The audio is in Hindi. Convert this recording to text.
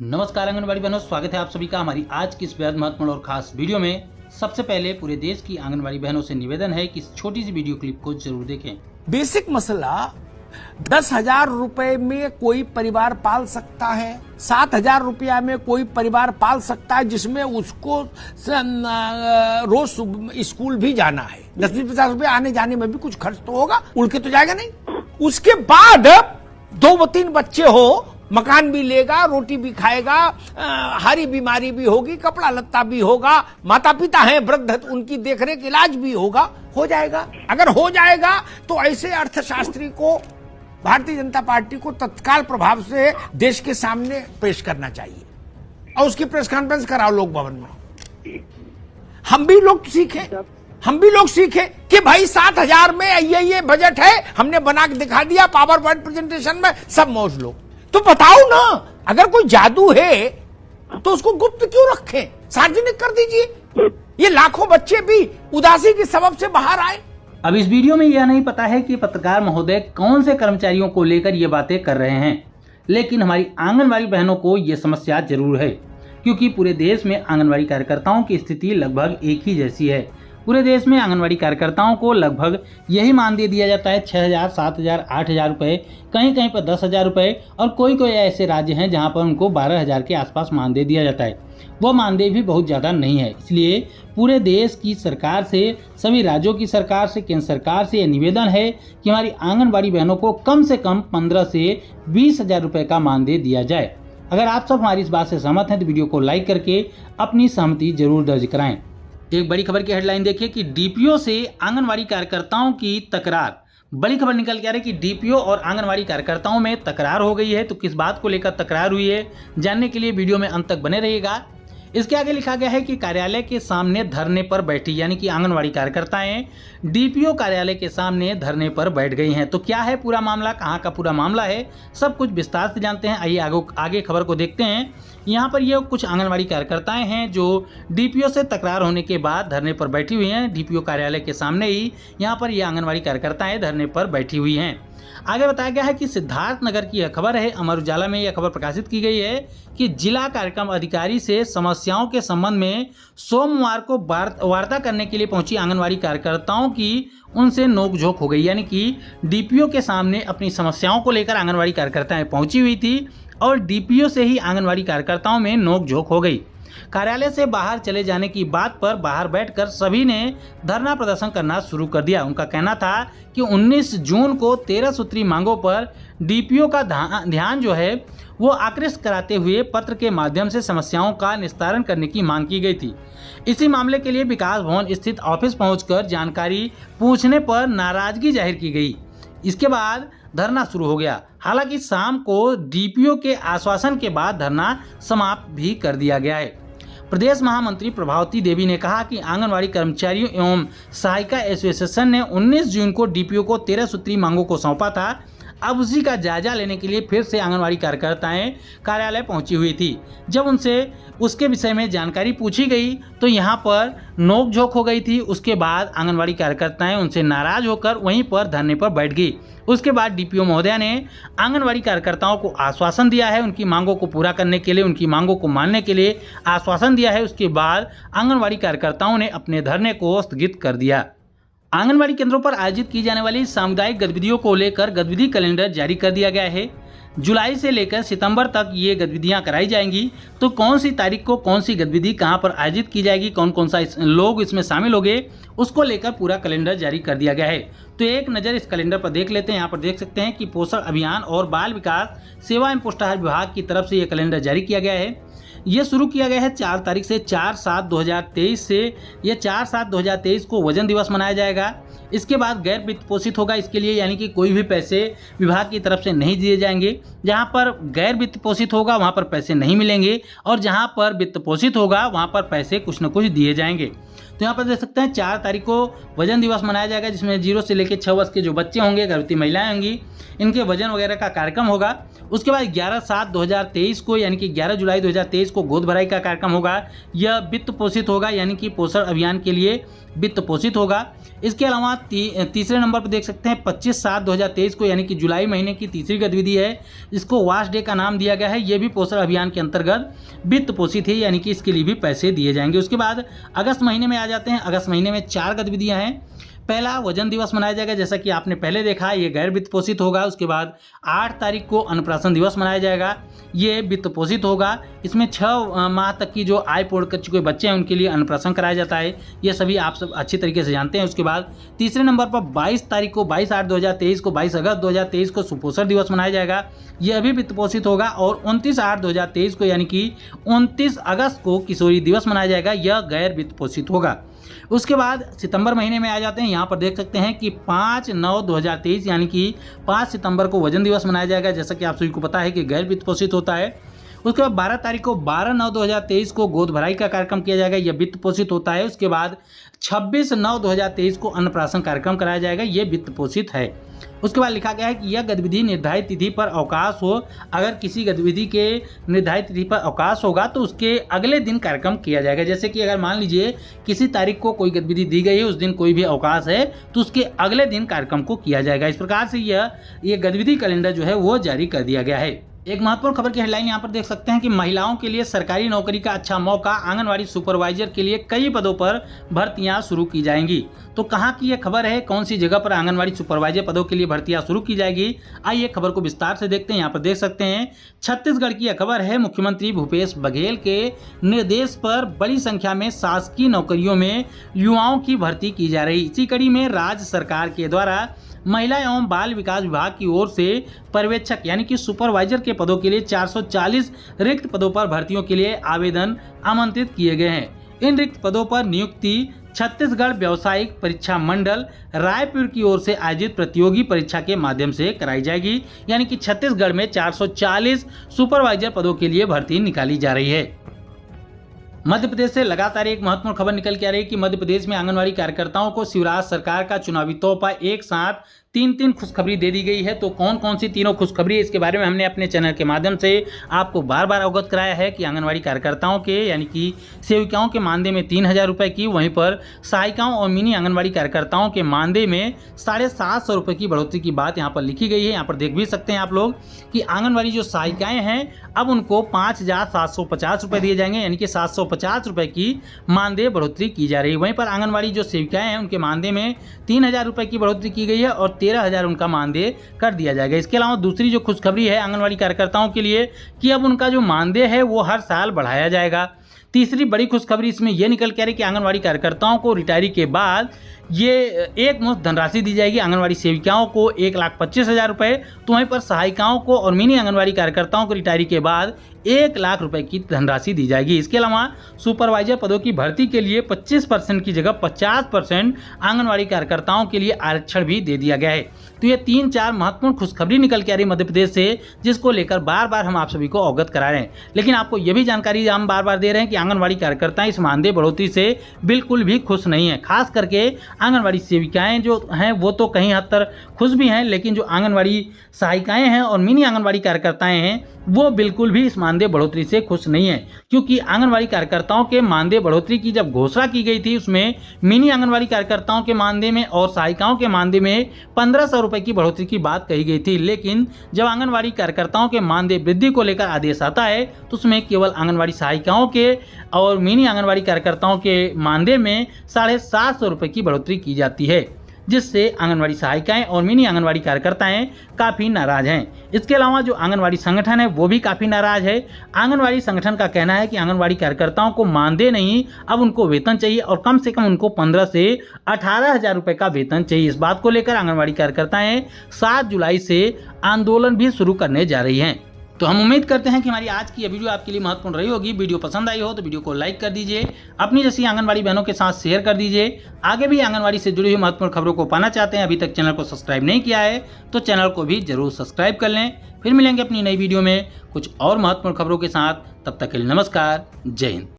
नमस्कार आंगनबाड़ी बहनों, स्वागत है आप सभी का हमारी आज की इस बेहद महत्वपूर्ण और खास वीडियो में। सबसे पहले पूरे देश की आंगनबाड़ी बहनों से निवेदन है कि इस छोटी सी वीडियो क्लिप को जरूर देखें। बेसिक मसला 10,000 रुपए में कोई परिवार पाल सकता है, 7,000 रुपया में कोई परिवार पाल सकता है, जिसमें उसको रोज स्कूल भी जाना है। 10-50 रुपये आने जाने में भी कुछ खर्च तो होगा, उड़ के तो जाएगा नहीं। उसके बाद 2-3 बच्चे हो, मकान भी लेगा, रोटी भी खाएगा, हरी बीमारी भी होगी, कपड़ा लत्ता भी होगा, माता पिता हैं वृद्ध, उनकी देखरेख इलाज भी होगा, हो जाएगा। अगर हो जाएगा तो ऐसे अर्थशास्त्री को, भारतीय जनता पार्टी को तत्काल प्रभाव से देश के सामने पेश करना चाहिए और उसकी प्रेस कॉन्फ्रेंस कराओ लोक भवन में। हम भी लोग सीखें कि भाई 7,000 में ये बजट है, हमने बना के दिखा दिया पावर पॉइंट प्रेजेंटेशन में, सब मौज लो। तो बताओ ना, अगर कोई जादू है तो उसको गुप्त क्यों रखें, सार्वजनिक कर दीजिए। ये लाखों बच्चे भी उदासी के सबब से बाहर आए। अब इस वीडियो में यह नहीं पता है कि पत्रकार महोदय कौन से कर्मचारियों को लेकर ये बातें कर रहे हैं, लेकिन हमारी आंगनबाड़ी बहनों को ये समस्या जरूर है, क्योंकि पूरे देश में आंगनबाड़ी कार्यकर्ताओं की स्थिति लगभग एक ही जैसी है। पूरे देश में आंगनबाड़ी कार्यकर्ताओं को लगभग यही मानदेय दिया जाता है, 6,000, 7,000, 8,000 रुपये, कहीं कहीं पर 10,000 रुपये, और कोई ऐसे राज्य हैं जहां पर उनको 12,000 के आसपास मानदेय दिया जाता है। वो मानदेय भी बहुत ज़्यादा नहीं है। इसलिए पूरे देश की सरकार से, सभी राज्यों की सरकार से, केंद्र सरकार से यह निवेदन है कि हमारी आंगनबाड़ी बहनों को कम से कम 15 से 20,000 रुपये का मानदेय दिया जाए। अगर आप सब हमारी इस बात से सहमत हैं तो वीडियो को लाइक करके अपनी सहमति जरूर दर्ज कराएं। एक बड़ी खबर की हेडलाइन देखिए कि डीपीओ से आंगनवाड़ी कार्यकर्ताओं की तकरार। बड़ी खबर निकल के आ रही है कि डीपीओ और आंगनवाड़ी कार्यकर्ताओं में तकरार हो गई है। तो किस बात को लेकर तकरार हुई है, जानने के लिए वीडियो में अंत तक बने रहिएगा। इसके आगे लिखा गया है कि कार्यालय के सामने धरने पर बैठी, यानी कि आंगनवाड़ी कार्यकर्ताएं डीपीओ कार्यालय के सामने धरने पर बैठ गई हैं। तो क्या है पूरा मामला, कहां का पूरा मामला है, सब कुछ विस्तार से जानते हैं। आइए आगे खबर को देखते हैं। यहाँ पर ये कुछ आंगनवाड़ी कार्यकर्ताएं हैं जो डीपीओ से तकरार होने के बाद धरने पर बैठी हुई हैं। डीपीओ कार्यालय के सामने ही यहाँ पर ये आंगनवाड़ी कार्यकर्ताएं धरने पर बैठी हुई हैं। आगे बताया गया है कि सिद्धार्थनगर की यह खबर है, अमर उजाला में यह खबर प्रकाशित की गई है कि जिला कार्यक्रम अधिकारी से समस्याओं के संबंध में सोमवार को वार्ता करने के लिए पहुंची आंगनवाड़ी कार्यकर्ताओं की उनसे नोकझोंक हो गई। यानी कि डीपीओ के सामने अपनी समस्याओं को लेकर आंगनवाड़ी कार्यकर्ताएं पहुंची हुई थी और डीपीओ से ही आंगनवाड़ी कार्यकर्ताओं में नोकझोंक हो गई। कार्यालय से बाहर चले जाने की बात पर बाहर बैठकर सभी ने धरना प्रदर्शन करना शुरू कर दिया। उनका कहना था कि 19 जून को 13 सूत्री मांगों पर डीपीओ का ध्यान जो है वो आकृष्ट कराते हुए पत्र के माध्यम से समस्याओं का निस्तारण करने की मांग की गई थी। इसी मामले के लिए विकास भवन स्थित ऑफिस पहुंचकर जानकारी पूछने पर नाराजगी जाहिर की गई। इसके बाद धरना शुरू हो गया। हालांकि शाम को डीपीओ के आश्वासन के बाद धरना समाप्त भी कर दिया गया है। प्रदेश महामंत्री प्रभावती देवी ने कहा कि आंगनवाड़ी कर्मचारियों एवं सहायिका एसोसिएशन ने 19 जून को डीपीओ को 13 सूत्री मांगों को सौंपा था। अब उसी का जायजा लेने के लिए फिर से आंगनवाड़ी कार्यकर्ताएं कार्यालय पहुंची हुई थी। जब उनसे उसके विषय में जानकारी पूछी गई तो यहां पर नोकझोंक हो गई थी। उसके बाद आंगनवाड़ी कार्यकर्ताएं उनसे नाराज होकर वहीं पर धरने पर बैठ गई। उसके बाद डीपीओ महोदया ने आंगनवाड़ी कार्यकर्ताओं को आश्वासन दिया है, उनकी मांगों को पूरा करने के लिए, उनकी मांगों को मानने के लिए आश्वासन दिया है। उसके बाद आंगनवाड़ी कार्यकर्ताओं ने अपने धरने को स्थगित कर दिया। आंगनवाड़ी केंद्रों पर आयोजित की जाने वाली सामुदायिक गतिविधियों को लेकर गतिविधि कैलेंडर जारी कर दिया गया है। जुलाई से लेकर सितंबर तक ये गतिविधियां कराई जाएंगी। तो कौन सी तारीख को कौन सी गतिविधि कहां पर आयोजित की जाएगी, कौन कौन सा लोग इसमें शामिल होंगे, उसको लेकर पूरा कैलेंडर जारी कर दिया गया है। तो एक नज़र इस कैलेंडर पर देख लेते हैं। यहाँ पर देख सकते हैं कि पोषण अभियान और बाल विकास सेवा एवं पुष्टाहार विभाग की तरफ से यह कैलेंडर जारी किया गया है। ये शुरू किया गया है 4 तारीख से 4/7/2023 से। ये 4/7/2023 को वजन दिवस मनाया जाएगा। इसके बाद गैर वित्त पोषित होगा इसके लिए, यानी कि कोई भी पैसे विभाग की तरफ से नहीं दिए जाएंगे। जहां पर गैर वित्त पोषित होगा वहां पर पैसे नहीं मिलेंगे और जहां पर वित्त पोषित होगा वहां पर पैसे कुछ न कुछ दिए जाएंगे। तो यहाँ पर देख सकते हैं 4 तारीख को वजन दिवस मनाया जाएगा, जिसमें 0 से लेकर लेकर 6 वर्ष के जो बच्चे होंगे, गर्भवती महिलाएं होंगी, इनके वजन वगैरह का कार्यक्रम होगा। उसके बाद 11/7/2023 को यानी कि 11 जुलाई 2023 को गोद भराई का कार्यक्रम होगा। यह वित्त पोषित होगा यानी कि पोषण अभियान के लिए वित्त पोषित होगा। इसके अलावा तीसरे नंबर पर देख सकते हैं 25/7/2023 को यानी कि जुलाई महीने की तीसरी गतिविधि है, इसको वाश डे का नाम दिया गया है। ये भी पोषण अभियान के अंतर्गत वित्त पोषित है यानी कि इसके लिए भी पैसे दिए जाएंगे। उसके बाद अगस्त महीने में आ जाते हैं। अगस्त महीने में 4 गतिविधियां हैं। पहला वजन दिवस मनाया जाएगा, जैसा कि आपने पहले देखा, ये गैर वित्त पोषित होगा। उसके बाद 8 तारीख को अन्नप्राशन दिवस मनाया जाएगा, ये वित्त पोषित होगा। इसमें 6 माह तक की जो आय पूर्ण कर चुके बच्चे हैं उनके लिए अन्नप्राशन कराया जाता है, ये सभी आप सब अच्छी तरीके से जानते हैं। उसके बाद तीसरे नंबर पर 22 तारीख को 22/8/2023 को 22 अगस्त 2023 को सुपोषण दिवस मनाया जाएगा, यह भी वित्त पोषित होगा। और 29/8/2023 को यानी कि 29 अगस्त को किशोरी दिवस मनाया जाएगा, यह गैर वित्त पोषित होगा। उसके बाद सितंबर महीने में आ जाते हैं। यहाँ पर देख सकते हैं कि 5/9/2023 यानी कि 5 सितंबर को वजन दिवस मनाया जाएगा, जैसा कि आप सभी को पता है कि गैर वित्त पोषित होता है। उसके बाद 12 तारीख को 12/9/2023 को गोद भराई का कार्यक्रम किया जाएगा, यह वित्त पोषित होता है। उसके बाद 26/9/2023 को अन्नप्राशन कार्यक्रम कराया जाएगा, यह वित्त पोषित है। उसके बाद लिखा गया है कि यह गतिविधि निर्धारित तिथि पर अवकाश हो, अगर किसी गतिविधि के निर्धारित तिथि पर अवकाश होगा तो उसके अगले दिन कार्यक्रम किया जाएगा। जैसे कि अगर मान लीजिए किसी तारीख को कोई गतिविधि दी गई है, उस दिन कोई भी अवकाश है तो उसके अगले दिन कार्यक्रम को किया जाएगा। इस प्रकार से यह गतिविधि कैलेंडर जो है वो जारी कर दिया गया है। एक महत्वपूर्ण खबर की हेडलाइन यहाँ पर देख सकते हैं कि महिलाओं के लिए सरकारी नौकरी का अच्छा मौका, आंगनवाड़ी सुपरवाइजर के लिए कई पदों पर भर्तियां शुरू की जाएंगी। तो कहाँ की यह खबर है, कौन सी जगह पर आंगनवाड़ी सुपरवाइजर पदों के लिए भर्तियां शुरू की जाएगी, आइए खबर को विस्तार से देखते हैं। यहाँ पर देख सकते हैं छत्तीसगढ़ की यह खबर है। मुख्यमंत्री भूपेश बघेल के निर्देश पर बड़ी संख्या में शासकीय नौकरियों में युवाओं की भर्ती की जा रही। इसी कड़ी में राज्य सरकार के द्वारा महिला एवं बाल विकास विभाग की ओर से पर्यवेक्षक यानी कि सुपरवाइजर के पदों के लिए 440 रिक्त पदों पर भर्तियों के लिए आवेदन आमंत्रित किए गए हैं। इन रिक्त पदों पर नियुक्ति छत्तीसगढ़ व्यावसायिक परीक्षा मंडल रायपुर की ओर से आयोजित प्रतियोगी परीक्षा के माध्यम से कराई जाएगी, यानी कि छत्तीसगढ़ में 440 सुपरवाइजर पदों के लिए भर्ती निकाली जा रही है। मध्य प्रदेश से लगातार एक महत्वपूर्ण खबर निकल के आ रही है कि मध्य प्रदेश में आंगनवाड़ी कार्यकर्ताओं को शिवराज सरकार का चुनावी तोहफा एक साथ 3 खुशखबरी दे दी गई है। तो कौन कौन सी तीनों खुशखबरी है, इसके बारे में हमने अपने चैनल के माध्यम से आपको बार बार अवगत कराया है कि आंगनवाड़ी कार्यकर्ताओं के यानी कि सेविकाओं के मानदेय में 3,000 रुपये की, वहीं पर सहायिकाओं और मिनी आंगनवाड़ी कार्यकर्ताओं के मानदेय में 750 रुपये की बढ़ोतरी की बात यहाँ पर लिखी गई है। यहाँ पर देख भी सकते हैं आप लोग कि आंगनवाड़ी जो सहायिकाएँ हैं अब उनको 5,750 रुपये दिए जाएंगे, यानी कि 750 रुपये की मानदेय बढ़ोतरी की जा रही है। वहीं पर आंगनवाड़ी जो सेविकाएँ हैं उनके मानदेय में 3,000 रुपये की बढ़ोतरी की गई है और 13,000 उनका मानदेय कर दिया जाएगा। इसके अलावा दूसरी जो खुशखबरी है आंगनवाड़ी कार्यकर्ताओं के लिए कि अब उनका जो मानदेय है वो हर साल बढ़ाया जाएगा। तीसरी बड़ी खुशखबरी इसमें यह निकल के आ रही है कि आंगनवाड़ी कार्यकर्ताओं को रिटायरी के बाद ये एक मुश्त धनराशि दी जाएगी। आंगनवाड़ी सेविकाओं को 1,25,000 रुपये, तो वहीं पर सहायिकाओं को और मिनी आंगनवाड़ी कार्यकर्ताओं को रिटायरी के बाद 1,00,000 रुपये की धनराशि दी जाएगी। इसके अलावा सुपरवाइजर पदों की भर्ती के लिए 25% की जगह 50% आंगनवाड़ी कार्यकर्ताओं के लिए आरक्षण भी दे दिया गया है। तो ये 3-4 महत्वपूर्ण खुशखबरी निकल के आ रही मध्य प्रदेश से, जिसको लेकर बार बार हम आप सभी को अवगत करा रहे हैं। लेकिन आपको ये भी जानकारी हम बार बार दे रहे हैं कि आंगनवाड़ी कार्यकर्ता इस मानदेय बढ़ोतरी से बिल्कुल भी खुश नहीं है। खास करके आंगनवाड़ी सेविकाएं जो हैं वो तो कहीं हद तक खुश भी हैं, लेकिन जो आंगनवाड़ी सहायिकाएं हैं और मिनी आंगनवाड़ी कार्यकर्ताएं हैं वो बिल्कुल भी इस मानदेय बढ़ोतरी से खुश नहीं है। क्योंकि आंगनवाड़ी कार्यकर्ताओं के मानदेय बढ़ोतरी की जब घोषणा की गई थी उसमें मिनी आंगनवाड़ी कार्यकर्ताओं के मानदेय में और सहायिकाओं के मानदेय में 1,500 रुपये की बढ़ोतरी की बात कही गई थी। लेकिन जब आंगनवाड़ी कार्यकर्ताओं के मानदेय वृद्धि को लेकर आदेश आता है तो उसमें केवल आंगनवाड़ी सहायिकाओं के और मिनी आंगनवाड़ी कार्यकर्ताओं के मानदेय में 750 रुपये की बढ़ोतरी की जाती है, जिससे आंगनवाड़ी सहायिकाएं और मिनी आंगनवाड़ी कार्यकर्ताएं काफ़ी नाराज हैं। इसके अलावा जो आंगनवाड़ी संगठन है वो भी काफ़ी नाराज है। आंगनवाड़ी संगठन का कहना है कि आंगनवाड़ी कार्यकर्ताओं को मानदेय नहीं, अब उनको वेतन चाहिए और कम से कम उनको 15 से 18,000 रुपये का वेतन चाहिए। इस बात को लेकर आंगनवाड़ी कार्यकर्ताएं 7 जुलाई से आंदोलन भी शुरू करने जा रही हैं। तो हम उम्मीद करते हैं कि हमारी आज की यह वीडियो आपके लिए महत्वपूर्ण रही होगी। वीडियो पसंद आई हो तो वीडियो को लाइक कर दीजिए, अपनी जैसी आंगनवाड़ी बहनों के साथ शेयर कर दीजिए। आगे भी आंगनवाड़ी से जुड़ी हुई महत्वपूर्ण खबरों को पाना चाहते हैं, अभी तक चैनल को सब्सक्राइब नहीं किया है तो चैनल को भी जरूर सब्सक्राइब कर लें। फिर मिलेंगे अपनी नई वीडियो में कुछ और महत्वपूर्ण खबरों के साथ, तब तक के लिए नमस्कार, जय हिंद।